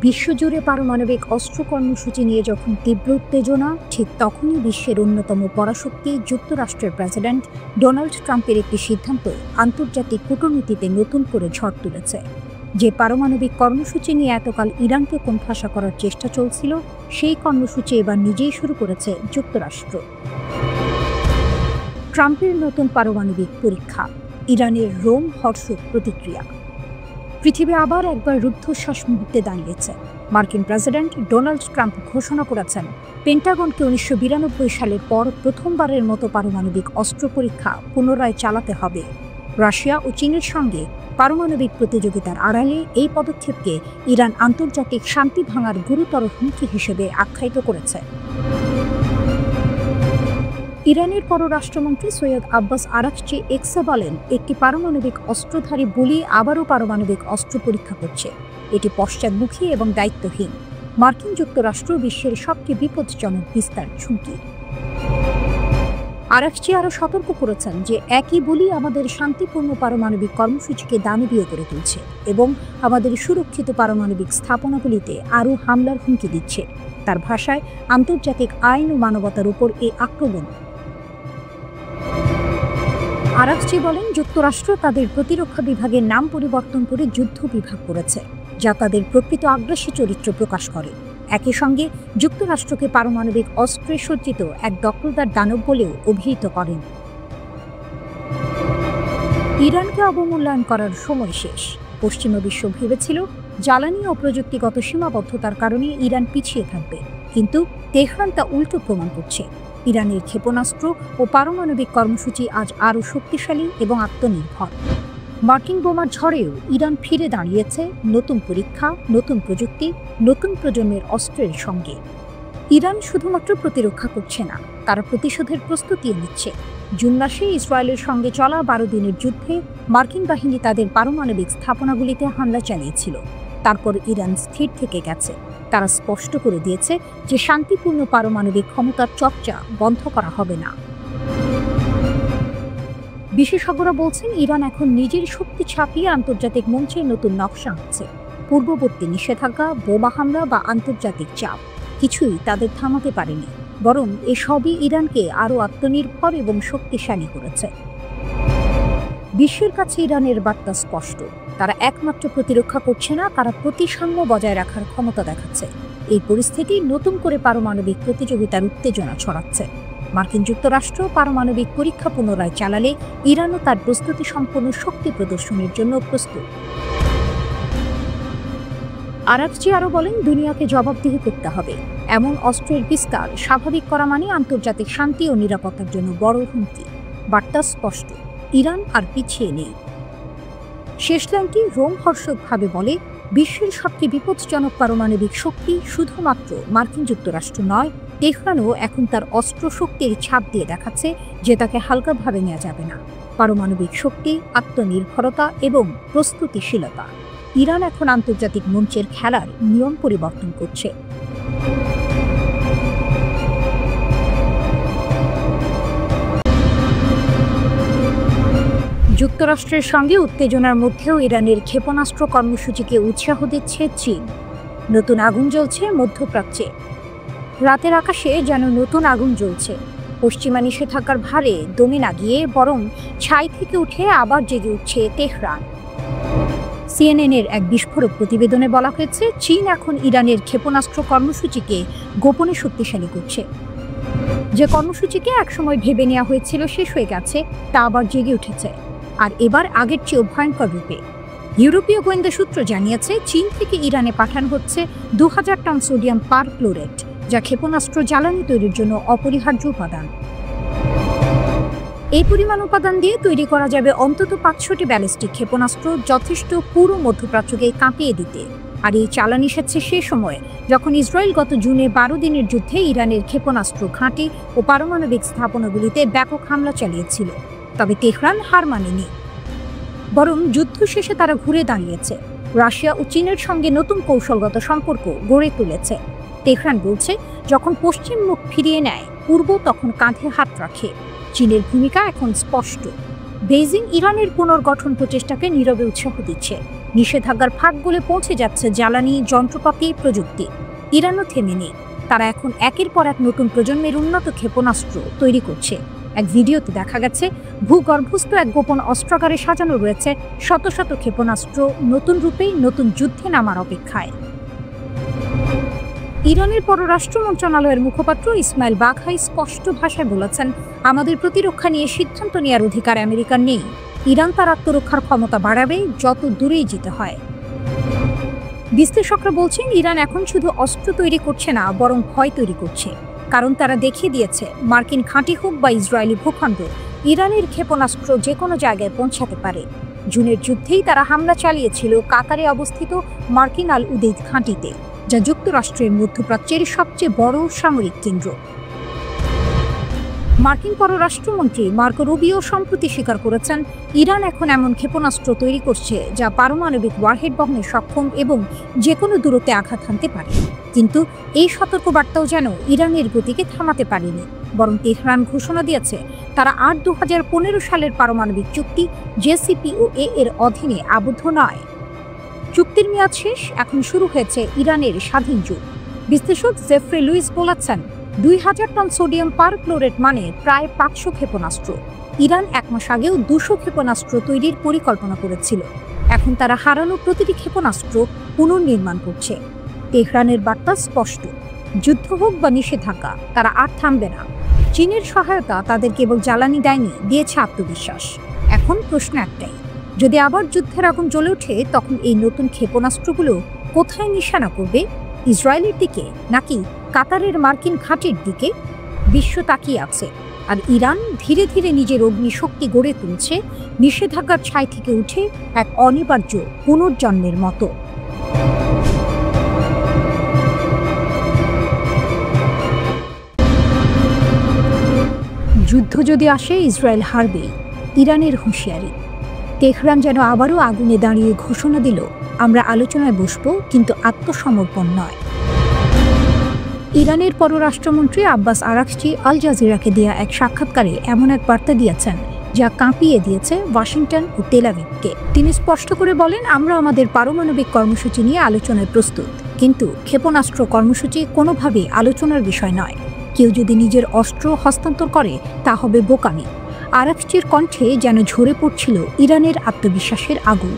বিশ্বজুড়ে পারমাণবিক অস্ত্র কর্মসূচি নিয়ে যখন তীব্র উত্তেজনা, ঠিক তখনই বিশ্বের অন্যতম পরাশক্তি যুক্তরাষ্ট্রের প্রেসিডেন্ট ডোনাল্ড ট্রাম্পের একটি সিদ্ধান্ত আন্তর্জাতিক কূটনীতিতে নতুন করে ঝড় তুলেছে। যে পারমাণবিক কর্মসূচি নিয়ে এতকাল ইরানকে কোণঠাসা করার চেষ্টা চলছিল, সেই কর্মসূচি এবার নিজেই শুরু করেছে যুক্তরাষ্ট্র। ট্রাম্পের নতুন পারমাণবিক পরীক্ষা, ইরানের রোমহর্ষক প্রতিক্রিয়া। পৃথিবী আবার একবার রুদ্ধশ্বাস মুহূর্তে দাঁড়িয়েছে। মার্কিন প্রেসিডেন্ট ডোনাল্ড ট্রাম্প ঘোষণা করেছেন, পেন্টাগনকে 1992 সালের পর প্রথমবারের মতো পারমাণবিক অস্ত্র পরীক্ষা পুনরায় চালাতে হবে। রাশিয়া ও চীনের সঙ্গে পারমাণবিক প্রতিযোগিতার আড়ালে এই পদক্ষেপকে ইরান আন্তর্জাতিক শান্তি ভাঙার গুরুতর হুমকি হিসেবে আখ্যায়িত করেছে। ইরানের পররাষ্ট্রমন্ত্রী সৈয়দ আব্বাস আরাকচি এক্সে বলেন, একটি পারমাণবিক অস্ত্রধারী বুলি আবারও পারমাণবিক অস্ত্র পরীক্ষা করছে। এটি পশ্চাদমুখী এবং দায়িত্বহীন। মার্কিন যুক্তরাষ্ট্র বিশ্বের সবচেয়ে বিপজ্জনক বিস্তার ঝুঁকি। আরাকচি আরও সতর্ক করেছেন যে একই বুলি আমাদের শান্তিপূর্ণ পারমাণবিক কর্মসূচিকে দানবীয় করে তুলছে এবং আমাদের সুরক্ষিত পারমাণবিক স্থাপনাগুলিতে আরও হামলার হুমকি দিচ্ছে। তার ভাষায়, আন্তর্জাতিক আইন ও মানবতার উপর এই আক্রমণ। আরাকচি বলেন, যুক্তরাষ্ট্র তাদের প্রতিরক্ষা বিভাগের নাম পরিবর্তন করে যুদ্ধ বিভাগ করেছে, যা তাদের প্রকৃত আগ্রাসী চরিত্র প্রকাশ করে। একই সঙ্গে যুক্তরাষ্ট্রকে পারমাণবিক অস্ত্রে সজ্জিত এক দখলদার দানব বলেও অভিহিত করেন। ইরানকে অবমূল্যায়ন করার সময় শেষ। পশ্চিমা বিশ্ব ভেবেছিল জ্বালানি ও প্রযুক্তিগত সীমাবদ্ধতার কারণে ইরান পিছিয়ে থাকবে, কিন্তু তেহরান তা উল্টো প্রমাণ করছে। ইরানের ক্ষেপণাস্ত্র ও পারমাণবিক কর্মসূচি আজ আরও শক্তিশালী এবং আত্মনির্ভর। মার্কিন বোমার ঝড়েও ইরান ফিরে দাঁড়িয়েছে নতুন পরীক্ষা, নতুন প্রযুক্তি, নতুন প্রজন্মের অস্ত্রের সঙ্গে। ইরান শুধুমাত্র প্রতিরক্ষা করছে না, তারা প্রতিশোধের প্রস্তুতি নিচ্ছে। জুন মাসে ইসরায়েলের সঙ্গে চলা 12 দিনের যুদ্ধে মার্কিন বাহিনী তাদের পারমাণবিক স্থাপনাগুলিতে হামলা চালিয়েছিল। তারপর ইরান স্থির থেকে গেছে। তারা স্পষ্ট করে দিয়েছে যে শান্তিপূর্ণ পারমাণবিক ক্ষমতার চর্চা বন্ধ করা হবে না। বিশেষজ্ঞরা বলছেন, ইরান এখন নিজের শক্তি ছাপিয়ে আন্তর্জাতিক মঞ্চে নতুন নকশা আনছে। পূর্ববর্তী নিষেধাজ্ঞা, বোমা হামলা বা আন্তর্জাতিক চাপ কিছুই তাদের থামাতে পারেনি, বরং এসবই ইরানকে আরও আত্মনির্ভর এবং শক্তিশালী করেছে। বিশ্বের কাছে ইরানের বার্তা স্পষ্ট, তারা একমাত্র প্রতিরক্ষা করছে না, তারা প্রতিসাম্য বজায় রাখার ক্ষমতা দেখাচ্ছে। এই পরিস্থিতি নতুন করে পারমাণবিক প্রতিযোগিতার উত্তেজনা ছড়াচ্ছে। মার্কিন যুক্তরাষ্ট্র পারমাণবিক পরীক্ষা পুনরায় চালালে ইরানও তার প্রস্তুতি সম্পন্ন শক্তি প্রদর্শনের জন্য প্রস্তুত। আরাকচি আরও বলেন, দুনিয়াকে জবাবদিহি করতে হবে। এমন অস্ত্রের বিস্তার স্বাভাবিক করা মানে আন্তর্জাতিক শান্তি ও নিরাপত্তার জন্য বড় হুমকি। বার্তা স্পষ্ট, ইরান আর পিছিয়ে নেই। শেষ লাইনটি রোমহর্ষকভাবে বলে, বিশ্বের সবচেয়ে বিপজ্জনক পারমাণবিক শক্তি শুধুমাত্র মার্কিন যুক্তরাষ্ট্র নয়, তেহরানও এখন তার অস্ত্র শক্তির ছাপ দিয়ে দেখাচ্ছে যে তাকে হালকাভাবে নেওয়া যাবে না। পারমাণবিক শক্তি, আত্মনির্ভরতা এবং প্রস্তুতিশীলতা, ইরান এখন আন্তর্জাতিক মঞ্চের খেলার নিয়ম পরিবর্তন করছে। যুক্তরাষ্ট্রের সঙ্গে উত্তেজনার মধ্যেও ইরানের ক্ষেপণাস্ত্র কর্মসূচিকে উৎসাহ দিচ্ছে চীন। নতুন আগুন জ্বলছে মধ্যপ্রাচ্যে। রাতের আকাশে যেন নতুন আগুন জ্বলছে। পশ্চিমা নিষেধাজ্ঞার ভারে দমে না গিয়ে বরং ছাই থেকে উঠে আবার জেগে উঠছে তেহরান। সিএনএনের এক বিস্ফোরক প্রতিবেদনে বলা হয়েছে, চীন এখন ইরানের ক্ষেপণাস্ত্র কর্মসূচিকে গোপনে শক্তিশালী করছে। যে কর্মসূচিকে একসময় ভেবে নেওয়া হয়েছিল শেষ হয়ে গেছে, তা আবার জেগে উঠেছে, আর এবার আগের চেয়েও ভয়ঙ্কর রূপে। ইউরোপীয় গোয়েন্দা সূত্র জানিয়েছে, চীন থেকে ইরানে পাঠানো হচ্ছে 2000 টন সোডিয়াম পারক্লোরেট, যা ক্ষেপণাস্ত্র জ্বালানি তৈরির জন্য অপরিহার্য উপাদান। এই পরিমাণ উপাদান দিয়ে তৈরি করা যাবে অন্তত 500টি ব্যালিস্টিক ক্ষেপণাস্ত্র, যথেষ্ট পুরো মধ্যপ্রাচ্যকে কাঁপিয়ে দিতে। আর এই চালানি এসেছে সে সময়ে যখন ইসরায়েল গত জুনে 12 দিনের যুদ্ধে ইরানের ক্ষেপণাস্ত্র ঘাঁটি ও পারমাণবিক স্থাপনাগুলিতে ব্যাপক হামলা চালিয়েছিল। তবে তেহরান হার মানেনি, বরং যুদ্ধ শেষে তারা ঘুরে দাঁড়িয়েছে। রাশিয়া ও চীনের সঙ্গে নতুন কৌশলগত সম্পর্ক গড়ে তুলেছে। তেহরান বলছে, যখন পশ্চিম মুখ ফিরিয়ে নেয়, পূর্ব তখন কাঁধে হাত রাখে। চীনের ভূমিকা এখন স্পষ্ট। বেইজিং ইরানের পুনর্গঠন প্রচেষ্টাকে নীরবে উৎসাহ দিচ্ছে। নিষেধাজ্ঞার ফাঁক গলে পৌঁছে যাচ্ছে জ্বালানি, যন্ত্রপাতি, প্রযুক্তি। ইরানও থেমে নেই। তারা এখন একের পর এক নতুন প্রজন্মের উন্নত ক্ষেপণাস্ত্র তৈরি করছে। এক ভিডিওতে দেখা গেছে ভূগর্ভস্থ এক গোপন অস্ত্রাগারে সাজানো রয়েছে শত শত ক্ষেপণাস্ত্র, নতুন রূপে নতুন যুদ্ধে নামার অপেক্ষায়। ইরানের পররাষ্ট্র মন্ত্রণালয়ের মুখপাত্র ইসমাইল বাঘাই স্পষ্ট ভাষায় বলেছেন, আমাদের প্রতিরক্ষা নিয়ে সিদ্ধান্ত নেওয়ার অধিকার আমেরিকার নেই। ইরান তার আত্মরক্ষার ক্ষমতা বাড়াবে যত দূরেই যেতে হয়। বিশ্লেষকরা বলছেন, ইরান এখন শুধু অস্ত্র তৈরি করছে না, বরং ভয় তৈরি করছে। কারণ তারা দেখিয়ে দিয়েছে, মার্কিন ঘাঁটি হোক বা ইসরায়েলি ভূখণ্ড, ইরানের ক্ষেপণাস্ত্র যে কোনো জায়গায় পৌঁছাতে পারে। জুনের যুদ্ধেই তারা হামলা চালিয়েছিল কাতারে অবস্থিত মার্কিন আল উদেইদ ঘাঁটিতে, যা যুক্তরাষ্ট্রের মধ্যপ্রাচ্যের সবচেয়ে বড় সামরিক কেন্দ্র। মার্কিন পররাষ্ট্রমন্ত্রী মার্কো রুবিও সম্প্রতি স্বীকার করেছেন, ইরান এখন এমন ক্ষেপণাস্ত্র তৈরি করছে যা পারমাণবিক ওয়ারহেড বহনে সক্ষম এবং যে কোনো দূরত্বে আঘাত হানতে পারে। কিন্তু এই সতর্কবার্তাও যেন ইরানের গতিকে থামাতে পারেনি, বরং তেহরান ঘোষণা দিয়েছে তারা আর 2015 সালের পারমাণবিক চুক্তি JCPOA এর অধীনে আবদ্ধ নয়। চুক্তির মেয়াদ শেষ, এখন শুরু হয়েছে ইরানের স্বাধীন যুগ। বিশ্লেষক জেফ্রি লুইস বলেছেন, 2000 টন সোডিয়াম পারক্লোরেট মানে প্রায় 500 ক্ষেপণাস্ত্র। ইরান 1 মাস আগেও 200 ক্ষেপণাস্ত্র তৈরির পরিকল্পনা করেছিল। এখন তারা হারানো প্রতিটি ক্ষেপণাস্ত্র পুনর্নির্মাণ করছে। তেহরানের বার্তা স্পষ্ট, যুদ্ধ হোক বা নিষেধাজ্ঞা, তারা আর থামবে না। চীনের সহায়তা তাদের কেবল জ্বালানি দেয়নি, দিয়েছে আত্মবিশ্বাস। এখন প্রশ্ন একটাই, যদি আবার যুদ্ধের আগুন জ্বলে ওঠে, তখন এই নতুন ক্ষেপণাস্ত্রগুলো কোথায় নিশানা করবে? ইসরায়েলের দিকে নাকি কাতারের মার্কিন ঘাঁটির দিকে? বিশ্ব তাকিয়ে আছে, আর ইরান ধীরে ধীরে নিজের অগ্নিশক্তি গড়ে তুলছে, নিষেধাজ্ঞার ছাই থেকে উঠে এক অনিবার্য পুনর্জন্মের মতো। যুদ্ধ যদি আসে, ইসরায়েল হারবে, ইরানের হুঁশিয়ারি। তেহরান যেন আবারও আগুনে দাঁড়িয়ে ঘোষণা দিল, আমরা আলোচনায় বসবো, কিন্তু আত্মসমর্পণ নয়। ইরানের পররাষ্ট্রমন্ত্রী আব্বাস আরাকচি আল জাজিরাকে দেয়া এক সাক্ষাৎকারে এমন এক বার্তা দিয়েছেন যা কাঁপিয়ে দিয়েছে ওয়াশিংটন ও তেল আভিভকে। তিনি স্পষ্ট করে বলেন, আমরা আমাদের পারমাণবিক কর্মসূচি নিয়ে আলোচনায় প্রস্তুত, কিন্তু ক্ষেপণাস্ত্র কর্মসূচি কোনোভাবেই আলোচনার বিষয় নয়। কেউ যদি নিজের অস্ত্র হস্তান্তর করে, তা হবে বোকামি। আরাকচির কণ্ঠে যেন ঝরে পড়ছিল ইরানের আত্মবিশ্বাসের আগুন।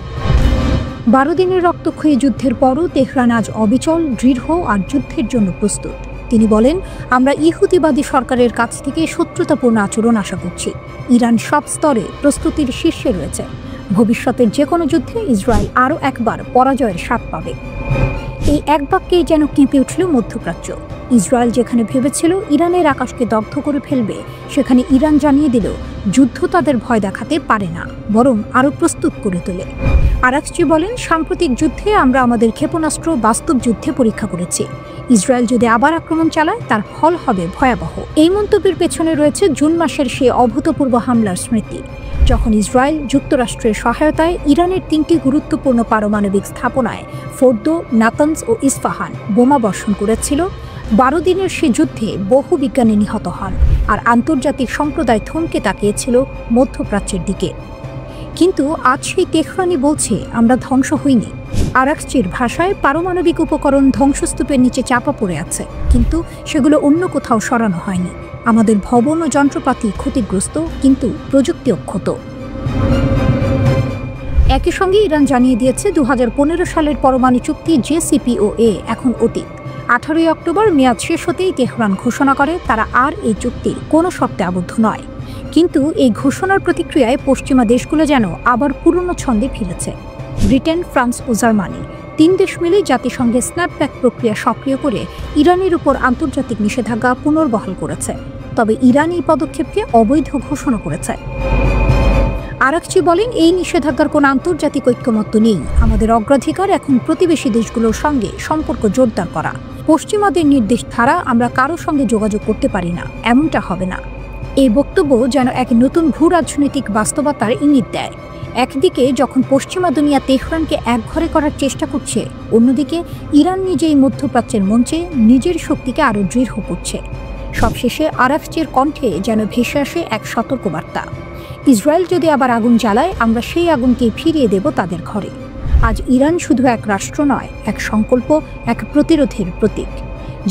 12 দিনের রক্তক্ষয়ী যুদ্ধের পরও তেহরান আজ অবিচল, দৃঢ় আর যুদ্ধের জন্য প্রস্তুত। তিনি বলেন, আমরা ইহুদিবাদী সরকারের কাছ থেকে শত্রুতাপূর্ণ আচরণ আশা করছি। ইরান সব স্তরে প্রস্তুতির শীর্ষে রয়েছে। ভবিষ্যতের যে কোনো যুদ্ধে ইসরায়েল আরও একবার পরাজয়ের স্বাদ পাবে। এই এক বাক্যেই যেন কেঁপে উঠল মধ্যপ্রাচ্য। ইসরায়েল যেখানে ভেবেছিল ইরানের আকাশকে দগ্ধ করে ফেলবে, সেখানে ইরান জানিয়ে দিল, যুদ্ধ তাদের ভয় দেখাতে পারে না, বরং আরও প্রস্তুত করে তোলে। আরাকচি বলেন, সাম্প্রতিক যুদ্ধে আমরা আমাদের ক্ষেপণাস্ত্র বাস্তব যুদ্ধে পরীক্ষা করেছি। ইসরায়েল যদি আবার আক্রমণ চালায়, তার ফল হবে ভয়াবহ। এই মন্তব্যের পেছনে রয়েছে জুন মাসের সেই অভূতপূর্ব হামলার স্মৃতি, যখন ইসরায়েল যুক্তরাষ্ট্রের সহায়তায় ইরানের 3টি গুরুত্বপূর্ণ পারমাণবিক স্থাপনায় ফোর্দো, নাতানজ ও ইস্পাহান বোমা বর্ষণ করেছিল। 12 দিনের সে যুদ্ধে বহু বিজ্ঞানী নিহত হন, আর আন্তর্জাতিক সম্প্রদায় থমকে তাকিয়েছিল মধ্যপ্রাচ্যের দিকে। কিন্তু আজ সেই তেহরানই বলছে, আমরা ধ্বংস হইনি। আরাকচির ভাষায়, পারমাণবিক উপকরণ ধ্বংসস্তূপের নিচে চাপা পড়ে আছে, কিন্তু সেগুলো অন্য কোথাও সরানো হয়নি। আমাদের ভবন ও যন্ত্রপাতি ক্ষতিগ্রস্ত, কিন্তু প্রযুক্তি অক্ষত। একই সঙ্গে ইরান জানিয়ে দিয়েছে, 2015 সালের পরমাণু চুক্তি JCPOA এখন অতীত। 18 অক্টোবর মেয়াদ শেষ হতেই তেহরান ঘোষণা করে তারা আর এই চুক্তির কোনো শর্তে আবদ্ধ নয়। কিন্তু এই ঘোষণার প্রতিক্রিয়ায় পশ্চিমা দেশগুলো যেন আবার পুরনো ছন্দে ফিরেছে। ব্রিটেন, ফ্রান্স ও জার্মানি 3 দেশ মিলে জাতিসংঘে স্ন্যাপব্যাক প্রক্রিয়া সক্রিয় করে ইরানের উপর আন্তর্জাতিক নিষেধাজ্ঞা পুনর্বহাল করেছে। তবে ইরান এই পদক্ষেপকে অবৈধ ঘোষণা করেছে। আরাকচি বলেন, এই নিষেধাজ্ঞার কোনো আন্তর্জাতিক ঐক্যমত্য নেই। আমাদের অগ্রাধিকার এখন প্রতিবেশী দেশগুলোর সঙ্গে সম্পর্ক জোরদার করা। পশ্চিমাদের নির্দেশ ছাড়া আমরা কারো সঙ্গে যোগাযোগ করতে পারি না, এমনটা হবে না। এই বক্তব্য যেন এক নতুন ভূ রাজনৈতিক বাস্তবতার ইঙ্গিত দেয়। একদিকে যখন পশ্চিমা দুনিয়া তেহরানকে একঘরে করার চেষ্টা করছে, অন্যদিকে ইরান নিজেই মধ্যপ্রাচ্যের মঞ্চে নিজের শক্তিকে আরও দৃঢ় করছে। সবশেষে আরাকচির কণ্ঠে যেন ভেসে আসে এক সতর্কবার্তা, ইসরায়েল যদি আবার আগুন জ্বালায়, আমরা সেই আগুনকে ফিরিয়ে দেব তাদের ঘরে। আজ ইরান শুধু এক রাষ্ট্র নয়, এক সংকল্প, এক প্রতিরোধের প্রতীক।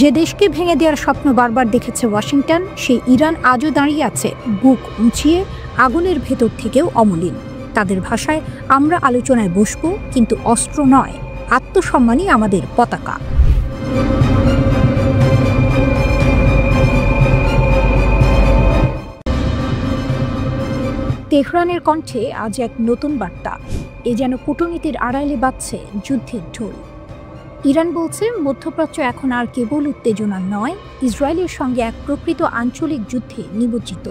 যে দেশকে ভেঙে দেওয়ার স্বপ্ন বারবার দেখেছে ওয়াশিংটন, সেই ইরান আজও দাঁড়িয়ে আছে বুক উঁচিয়ে, আগুনের ভেতর থেকেও অমলিন। তাদের ভাষায়, আমরা আলোচনায় বসবো, কিন্তু অস্ত্র নয়, আত্মসম্মানই আমাদের পতাকা। তেহরানের কণ্ঠে আজ এক নতুন বার্তা। এ যেন কূটনীতির আড়ালে বাজছে যুদ্ধের ঢোল। ইরান বলছে, মধ্যপ্রাচ্য এখন আর কেবল উত্তেজনা নয়, ইসরায়েলের সঙ্গে এক প্রকৃত আঞ্চলিক যুদ্ধে নিমজ্জিত।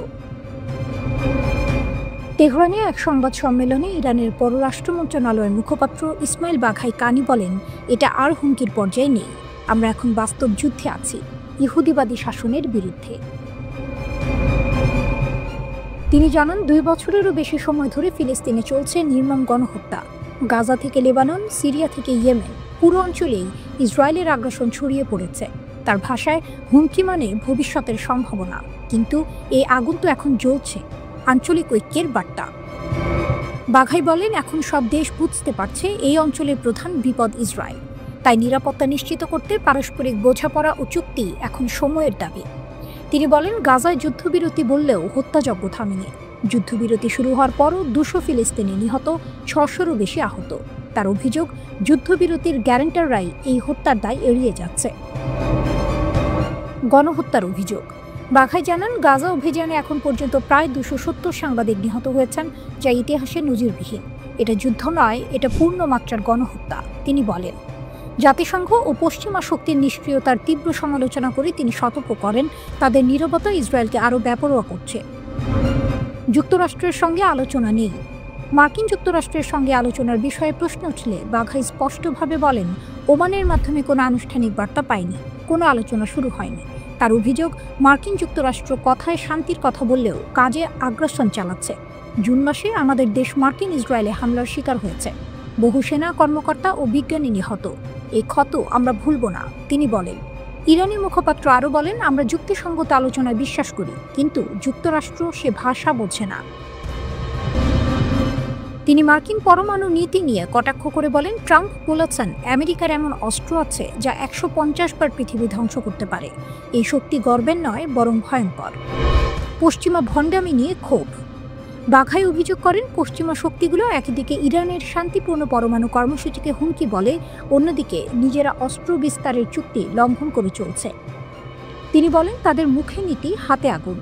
তেহরানে এক সংবাদ সম্মেলনে ইরানের পররাষ্ট্র মন্ত্রণালয়ের মুখপাত্র ইসমাইল বাঘাই কানি বলেন, এটা আর হুমকির পর্যায়ে নেই, আমরা এখন বাস্তব যুদ্ধে আছি, ইহুদিবাদী শাসনের বিরুদ্ধে। তিনি জানান, 2 বছরেরও বেশি সময় ধরে ফিলিস্তিনে চলছে নির্মম গণহত্যা। গাজা থেকে লেবানন, সিরিয়া থেকে ইয়েমেন, পুরো অঞ্চলেই ইসরায়েলের আগ্রাসন ছড়িয়ে পড়েছে। তার ভাষায়, হুমকি মানে ভবিষ্যতের সম্ভাবনা, কিন্তু এই আগুন তো এখন জ্বলছে। আঞ্চলিক ঐক্যের বার্তা। বাঘাই বলেন, এখন সব দেশ বুঝতে পারছে এই অঞ্চলের প্রধান বিপদ ইসরায়েল, তাই নিরাপত্তা নিশ্চিত করতে পারস্পরিক বোঝাপড়া ও চুক্তি এখন সময়ের দাবি। তিনি বলেন, গাজায় যুদ্ধবিরতি বললেও হত্যাযজ্ঞ থামেনি। যুদ্ধবিরতি শুরু হওয়ার পরও 200 ফিলিস্তিনি নিহত, 600-রও বেশি আহত। তার অভিযোগ, যুদ্ধবিরতির গ্যারান্টাররাই এই হত্যার দায় এড়িয়ে যাচ্ছে। গণহত্যার অভিযোগ। বাঘাই জানান, গাজা অভিযানে এখন পর্যন্ত প্রায় 270 সাংবাদিক নিহত হয়েছেন, যা ইতিহাসে নজিরবিহীন। এটা যুদ্ধ নয়, এটা পূর্ণমাত্রার গণহত্যা। তিনি বলেন, জাতিসংঘ ও পশ্চিমা শক্তির নিষ্ক্রিয়তার তীব্র সমালোচনা করে তিনি সতর্ক করেন, তাদের নীরবতা ইসরায়েলকে আরও বেপরোয়া করছে। যুক্তরাষ্ট্রের সঙ্গে আলোচনা নেই। মার্কিন যুক্তরাষ্ট্রের সঙ্গে আলোচনার বিষয়ে প্রশ্ন উঠলে বাঘাই স্পষ্টভাবে বলেন, ওমানের মাধ্যমে কোনো আনুষ্ঠানিক বার্তা পায়নি, কোনো আলোচনা শুরু হয়নি। তার অভিযোগ, মার্কিন যুক্তরাষ্ট্র কথায় শান্তির কথা বললেও কাজে আগ্রাসন চালাচ্ছে। জুন মাসে আমাদের দেশ মার্কিন ইসরায়েলে হামলার শিকার হয়েছে, বহু সেনা কর্মকর্তা ও বিজ্ঞানী নিহত। এই ক্ষত আমরা ভুলব না, তিনি বলেন। ইরানি মুখপাত্র আরও বলেন, আমরা যুক্তিসঙ্গত আলোচনায় বিশ্বাস করি, কিন্তু যুক্তরাষ্ট্র সে ভাষা বোঝে না। তিনি মার্কিন পরমাণু নীতি নিয়ে কটাক্ষ করে বলেন, ট্রাম্প বলেছেন, আমেরিকার এমন অস্ত্র আছে যা 150 বার পৃথিবী ধ্বংস করতে পারে। এই শক্তি গর্বের নয়, বরং ভয়ঙ্কর। পশ্চিমা ভণ্ডামি নিয়ে ক্ষোভ। বাঘাই অভিযোগ করেন, পশ্চিমা শক্তিগুলো একদিকে ইরানের শান্তিপূর্ণ পরমাণু কর্মসূচিকে হুমকি বলে, অন্যদিকে নিজেরা অস্ত্র বিস্তারের চুক্তি লঙ্ঘন করে চলছে। তিনি বলেন, তাদের মুখে নীতি, হাতে আগুন।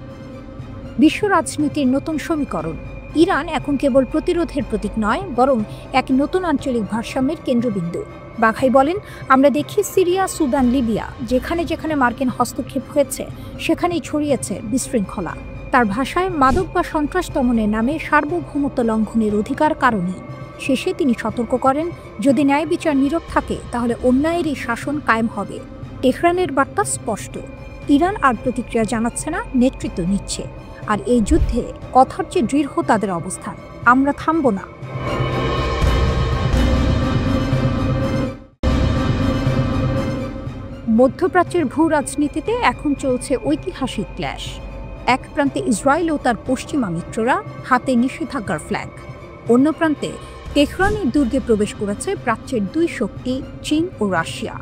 বিশ্ব রাজনীতির নতুন সমীকরণ। ইরান এখন কেবল প্রতিরোধের প্রতীক নয়, বরং এক নতুন আঞ্চলিক ভারসাম্যের কেন্দ্রবিন্দু। বাঘাই বলেন, আমরা দেখি সিরিয়া, সুদান, লিবিয়া, যেখানে যেখানে মার্কিন হস্তক্ষেপ হয়েছে সেখানেই ছড়িয়েছে বিশৃঙ্খলা। তার ভাষায়, মাদক বা সন্ত্রাস দমনের নামে সার্বভৌমত্ব লঙ্ঘনের অধিকার কারণে। শেষে তিনি সতর্ক করেন, যদি ন্যায় বিচার নীরব থাকে তাহলে অন্যায়েরই শাসন কায়েম হবে। তেহরানের বার্তা স্পষ্ট, ইরান আর প্রতিক্রিয়া জানাচ্ছে না, নেতৃত্ব নিচ্ছে। আর এই যুদ্ধে কথার চেয়ে দৃঢ় তাদের অবস্থান, আমরা থামব না। মধ্যপ্রাচ্যের ভূ রাজনীতিতে এখন চলছে ঐতিহাসিক ক্ল্যাশ। এক প্রান্তে ইসরায়েল ও তার পশ্চিমা মিত্ররা, হাতে নিষেধাজ্ঞার ফ্ল্যাগ। অন্য প্রান্তে তেহরানের দুর্গে প্রবেশ করেছে প্রাচ্যের 2 শক্তি, চীন ও রাশিয়া।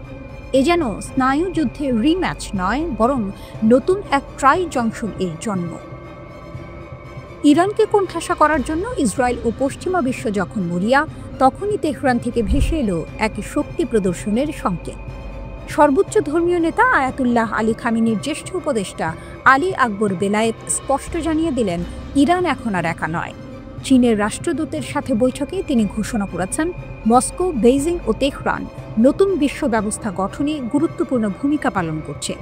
এ যেন স্নায়ু যুদ্ধের রিম্যাচ নয়, বরং নতুন এক ট্রাই জংশন এর জন্ম। ইরানকে কোণঠাসা করার জন্য ইসরায়েল ও পশ্চিমা বিশ্ব যখন মরিয়া, তখনই তেহরান থেকে ভেসে এলো এক শক্তি প্রদর্শনের সংকেত। সর্বোচ্চ ধর্মীয় নেতা আয়াতুল্লাহ আলী খামেনির জ্যেষ্ঠ উপদেষ্টা আলী আকবর বেলায়েত স্পষ্ট জানিয়ে দিলেন, ইরান এখন আর একা নয়। চীনের রাষ্ট্রদূতের সাথে বৈঠকে তিনি ঘোষণা করেছেন, মস্কো, বেইজিং ও তেহরান নতুন বিশ্ব ব্যবস্থা গঠনে গুরুত্বপূর্ণ ভূমিকা পালন করছে।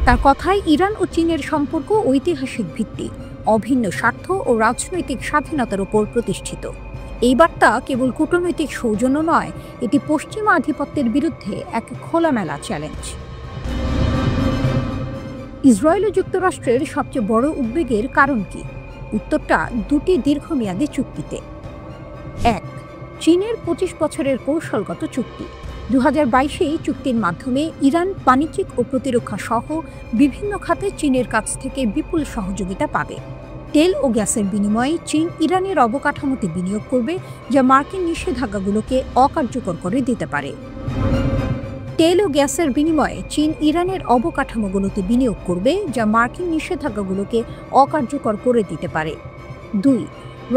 তার কথায়, ইরান ও চীনের সম্পর্ক ঐতিহাসিক ভিত্তি, অভিন্ন স্বার্থ ও রাজনৈতিক স্বাধীনতার উপর প্রতিষ্ঠিত। এই বার্তা কেবল কূটনৈতিক সৌজন্য নয়, এটি পশ্চিমা আধিপত্যের বিরুদ্ধে এক খোলামেলা চ্যালেঞ্জ। ইসরায়েল ও যুক্তরাষ্ট্রের সবচেয়ে বড় উদ্বেগের কারণ কি? উত্তরটা 2টি দীর্ঘমেয়াদী চুক্তিতে। 1. চীনের 25 বছরের কৌশলগত চুক্তি। 2022 এই চুক্তির মাধ্যমে ইরান বাণিজ্যিক ও প্রতিরক্ষা সহ বিভিন্ন খাতে চীনের কাছ থেকে বিপুল সহযোগিতা পাবে। তেল ও গ্যাসের বিনিময়ে চীন ইরানের অবকাঠামোতে বিনিয়োগ করবে, যা মার্কিন নিষেধাজ্ঞাগুলোকে অকার্যকর করে দিতে পারে। তেল ও গ্যাসের বিনিময়ে চীন ইরানের অবকাঠামোগুলোতে বিনিয়োগ করবে, যা মার্কিন নিষেধাজ্ঞাগুলোকে অকার্যকর করে দিতে পারে। 2.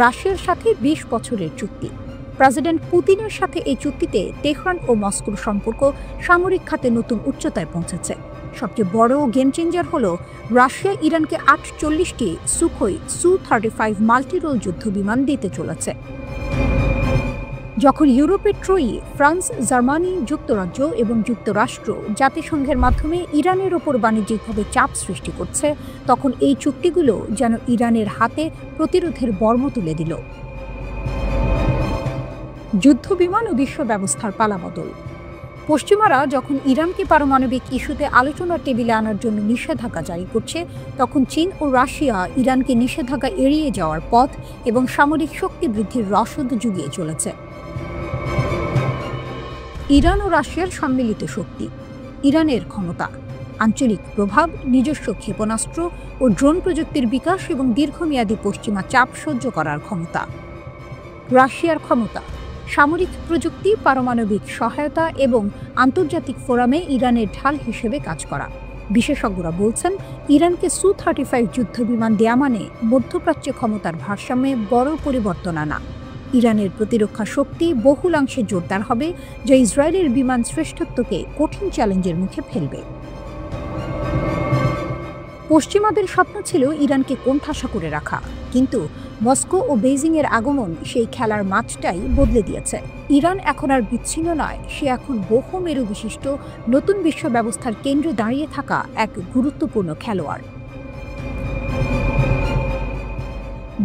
রাশিয়ার সাথে 20 বছরের চুক্তি। প্রেসিডেন্ট পুতিনের সাথে এই চুক্তিতে তেহরান ও মস্কোর সম্পর্ক সামরিক খাতে নতুন উচ্চতায় পৌঁছেছে। সবচেয়ে বড় গেম চেঞ্জার হলো রাশিয়া ইরানকে 48টি সুখোই Su-35 মাল্টিরোল যুদ্ধবিমান দিতে চলেছে। যখন ইউরোপের ট্রয়ি, ফ্রান্স, জার্মানি, যুক্তরাজ্য এবং যুক্তরাষ্ট্র জাতিসংঘের মাধ্যমে ইরানের ওপর বাণিজ্যিকভাবে চাপ সৃষ্টি করছে, তখন এই চুক্তিগুলো যেন ইরানের হাতে প্রতিরোধের বর্ম তুলে দিল। যুদ্ধবিমান ও বিশ্ব ব্যবস্থার পালাবদল। পশ্চিমারা যখন ইরানকে পারমাণবিক ইস্যুতে আলোচনার টেবিলে আনার জন্য নিষেধাজ্ঞা জারি করছে, তখন চীন ও রাশিয়া ইরানকে নিষেধাজ্ঞা এড়িয়ে যাওয়ার পথ এবং সামরিক শক্তি বৃদ্ধির রসদ জুগিয়ে চলেছে। ইরান ও রাশিয়ার সম্মিলিত শক্তি। ইরানের ক্ষমতা, আঞ্চলিক প্রভাব, নিজস্ব ক্ষেপণাস্ত্র ও ড্রোন প্রযুক্তির বিকাশ এবং দীর্ঘমেয়াদী পশ্চিমা চাপ সহ্য করার ক্ষমতা। রাশিয়ার ক্ষমতা, সামরিক প্রযুক্তি, পারমাণবিক সহায়তা এবং আন্তর্জাতিক ফোরামে ইরানের ঢাল হিসেবে কাজ করা। বিশেষজ্ঞরা বলছেন, ইরানকে Su-35 যুদ্ধবিমান দেয়া মানে মধ্যপ্রাচ্যে ক্ষমতার ভারসাম্যে বড় পরিবর্তন আনা। ইরানের প্রতিরক্ষা শক্তি বহুলাংশে জোরদার হবে, যা ইসরায়েলের বিমান শ্রেষ্ঠত্বকে কঠিন চ্যালেঞ্জের মুখে ফেলবে। পশ্চিমাদের স্বপ্ন ছিল ইরানকে কোণঠাসা করে রাখা, কিন্তু মস্কো ও বেইজিংয়ের আগমন সেই খেলার মাঠটাই বদলে দিয়েছে। ইরান এখন আর বিচ্ছিন্ন নয়, সে এখন বহুমেরু বিশিষ্ট নতুন বিশ্ব ব্যবস্থার কেন্দ্রে দাঁড়িয়ে থাকা এক গুরুত্বপূর্ণ খেলোয়াড়।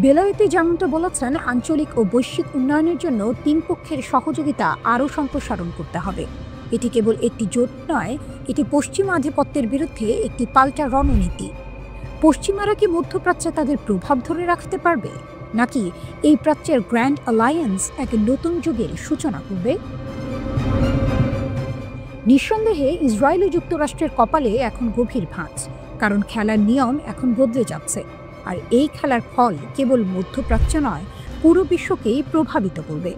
বেলায়েতে যেমনটা বলেছেন, আঞ্চলিক ও বৈশ্বিক উন্নয়নের জন্য তিন পক্ষের সহযোগিতা আরও সম্প্রসারণ করতে হবে। এটি কেবল একটি জোট নয়, এটি পশ্চিমা আধিপত্যের বিরুদ্ধে একটি পাল্টা রণনীতি। পশ্চিমারা কি মধ্যপ্রাচ্যে তাদের প্রভাব ধরে রাখতে পারবে, নাকি এই প্রাচ্যের গ্র্যান্ড অ্যালায়েন্স এক নতুন যুগের সূচনা করবে? নিঃসন্দেহে ইসরায়েল ও যুক্তরাষ্ট্রের কপালে এখন গভীর ভাঁজ, কারণ খেলার নিয়ম এখন বদলে যাচ্ছে, আর এই খেলার ফল কেবল মধ্যপ্রাচ্য নয়, পুরো বিশ্বকেই প্রভাবিত করবে।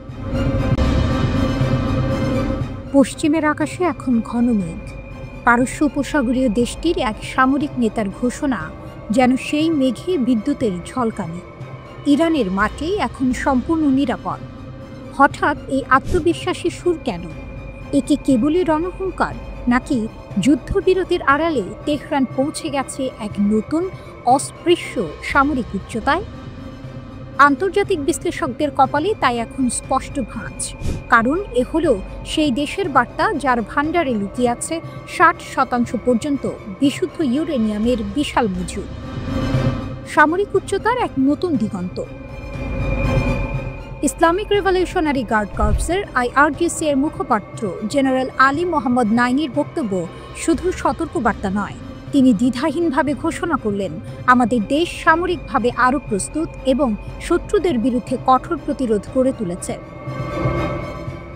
পশ্চিমের আকাশে এখন ঘন মেঘ। পারস্য উপসাগরীয় দেশটির এক সামরিক নেতার ঘোষণা যেন সেই মেঘে বিদ্যুতের ঝলকানি। ইরানের মাটি এখন সম্পূর্ণ নিরাপদ। হঠাৎ এই আত্মবিশ্বাসী সুর কেন? একে কেবলই রণহুঙ্কার, নাকি যুদ্ধবিরতির আড়ালে তেহরান পৌঁছে গেছে এক নতুন অস্পৃশ্য সামরিক উচ্চতায়? আন্তর্জাতিক বিশ্লেষকদের কপালে তাই এখন স্পষ্ট ভাঁজ, কারণ এ হলো সেই দেশের বার্তা যার ভাণ্ডারে লুকিয়ে আছে 60% পর্যন্ত বিশুদ্ধ ইউরেনিয়ামের বিশাল মজুদ। সামরিক উচ্চতার এক নতুন দিগন্ত। ইসলামিক রেভলিউশনারি গার্ড কর্পসের IRGC এর মুখপাত্র জেনারেল আলী মোহাম্মদ নাইনির বক্তব্য শুধু সতর্কবার্তা নয়, তিনি দ্বিধাহীনভাবে ঘোষণা করলেন, আমাদের দেশ সামরিকভাবে আরও প্রস্তুত এবং শত্রুদের বিরুদ্ধে কঠোর প্রতিরোধ গড়ে তুলেছে।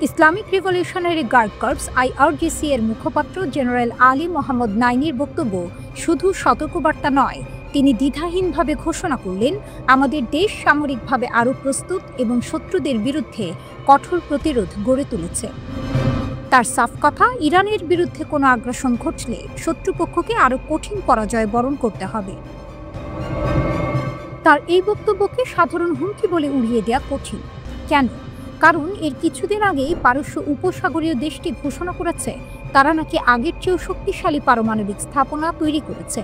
Islamic revolutionary guard corps IRGC এর মুখপাত্র জেনারেল আলী মোহাম্মদ নাইনির বক্তব্য শুধু সতর্কবার্তা নয়, তিনি দ্বিধাহীনভাবে ঘোষণা করলেন, আমাদের দেশ সামরিকভাবে আরও প্রস্তুত এবং শত্রুদের বিরুদ্ধে কঠোর প্রতিরোধ গড়ে তুলেছে। তার সাফ কথা, ইরানের বিরুদ্ধে কোনো আগ্রাসন ঘটলে শত্রুপক্ষকে আরও কঠিন পরাজয় বরণ করতে হবে। তার এই বক্তব্যকে সাধারণ হুমকি বলে উড়িয়ে দেওয়া কঠিন। কেন? কারণ এর কিছুদিন আগেই পারস্য উপসাগরীয় দেশটি ঘোষণা করেছে তারা নাকি আগের চেয়েও শক্তিশালী পারমাণবিক স্থাপনা তৈরি করেছে।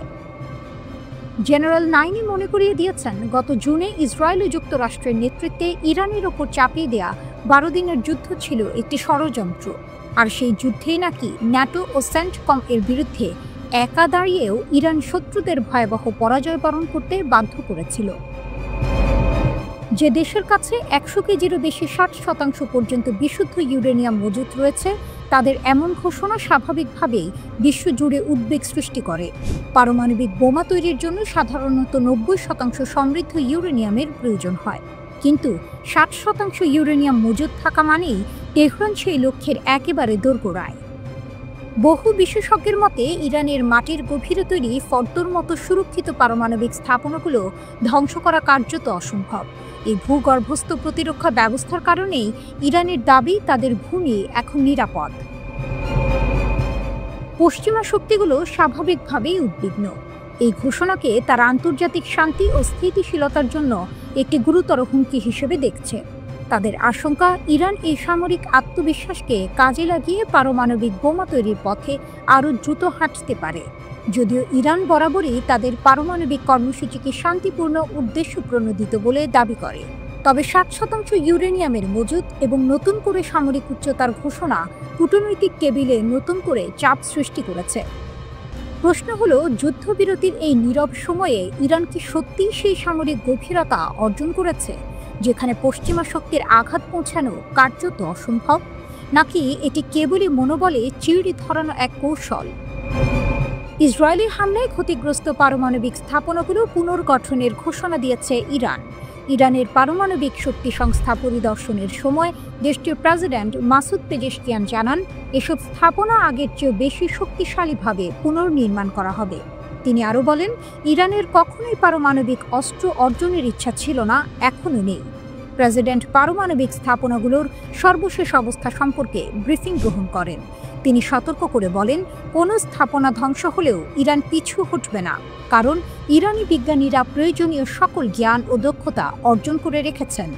জেনারেল নাইনি মনে করিয়ে দিয়েছেন, গত জুনে ইসরায়েল ও যুক্তরাষ্ট্রের নেতৃত্বে ইরানের ওপর চাপিয়ে দেয়া 12 দিনের যুদ্ধ ছিল একটি ষড়যন্ত্র, আর সেই যুদ্ধেই নাকি ন্যাটো ও সেন্টকম এর বিরুদ্ধে একা দাঁড়িয়েও ইরান শত্রুদের ভয়াবহ পরাজয় বরণ করতে বাধ্য করেছিল। যে দেশের কাছে 100 কেজিরও বেশি 60% পর্যন্ত বিশুদ্ধ ইউরেনিয়াম মজুত রয়েছে, তাদের এমন ঘোষণা স্বাভাবিকভাবেই বিশ্বজুড়ে উদ্বেগ সৃষ্টি করে। পারমাণবিক বোমা তৈরির জন্য সাধারণত 90% সমৃদ্ধ ইউরেনিয়ামের প্রয়োজন হয়, কিন্তু 60% ইউরেনিয়াম মজুত থাকা মানেই তেহরান সেই লক্ষ্যের একেবারে দোরগোড়ায়। বহু বিশেষজ্ঞের মতে ইরানের মাটির গভীরে তৈরি ফর্দর মতো সুরক্ষিত পারমাণবিক স্থাপনাগুলো ধ্বংস করা কার্যত অসম্ভব। এই ভূগর্ভস্থ প্রতিরক্ষা ব্যবস্থার কারণেই ইরানের দাবি তাদের ভূমি এখন নিরাপদ। পশ্চিমা শক্তিগুলো স্বাভাবিকভাবেই উদ্বিগ্ন। এই ঘোষণাকে তারা আন্তর্জাতিক শান্তি ও স্থিতিশীলতার জন্য একটি গুরুতর হুমকি হিসেবে দেখছে। তাদের আশঙ্কা, ইরান এই সামরিক আত্মবিশ্বাসকে কাজে লাগিয়ে পারমাণবিক বোমা তৈরির পথে আরও দ্রুত হাঁটতে পারে। যদিও ইরান বরাবরই তাদের পারমাণবিক কর্মসূচিকে শান্তিপূর্ণ উদ্দেশ্য প্রণোদিত বলে দাবি করে, তবে 60% ইউরেনিয়ামের মজুত এবং নতুন করে সামরিক উচ্চতার ঘোষণা কূটনৈতিক টেবিলে নতুন করে চাপ সৃষ্টি করেছে। প্রশ্ন হলো, যুদ্ধবিরতির এই নীরব সময়ে ইরান কি সত্যিই সেই সামরিক গভীরতা অর্জন করেছে যেখানে পশ্চিমা শক্তির আঘাত পৌঁছানো কার্যত অসম্ভব, নাকি এটি কেবলই মনোবলে চিড়ি ধরানো এক কৌশল? ইসরায়েলি হামলায় ক্ষতিগ্রস্ত পারমাণবিক স্থাপনাগুলো পুনর্গঠনের ঘোষণা দিয়েছে ইরান। ইরানের পারমাণবিক শক্তি সংস্থা পরিদর্শনের সময় দেশটির প্রেসিডেন্ট মাসুদ পেজেশকিয়ান জানান, এসব স্থাপনা আগের চেয়ে বেশি শক্তিশালীভাবে পুনর্নির্মাণ করা হবে। তিনি আরও বলেন, ইরানের কখনোই পারমাণবিক অস্ত্র অর্জনের ইচ্ছা ছিল না, এখনও নেই। প্রেসিডেন্ট পারমাণবিক স্থাপনাগুলোর সর্বশেষ অবস্থা সম্পর্কে ব্রিফিং গ্রহণ করেন। তিনি সতর্ক করে বলেন, কোনো স্থাপনা ধ্বংস হলেও ইরান পিছু হটবে না, কারণ ইরানি বিজ্ঞানীরা প্রয়োজনীয় সকল জ্ঞান ও দক্ষতা অর্জন করে রেখেছেন।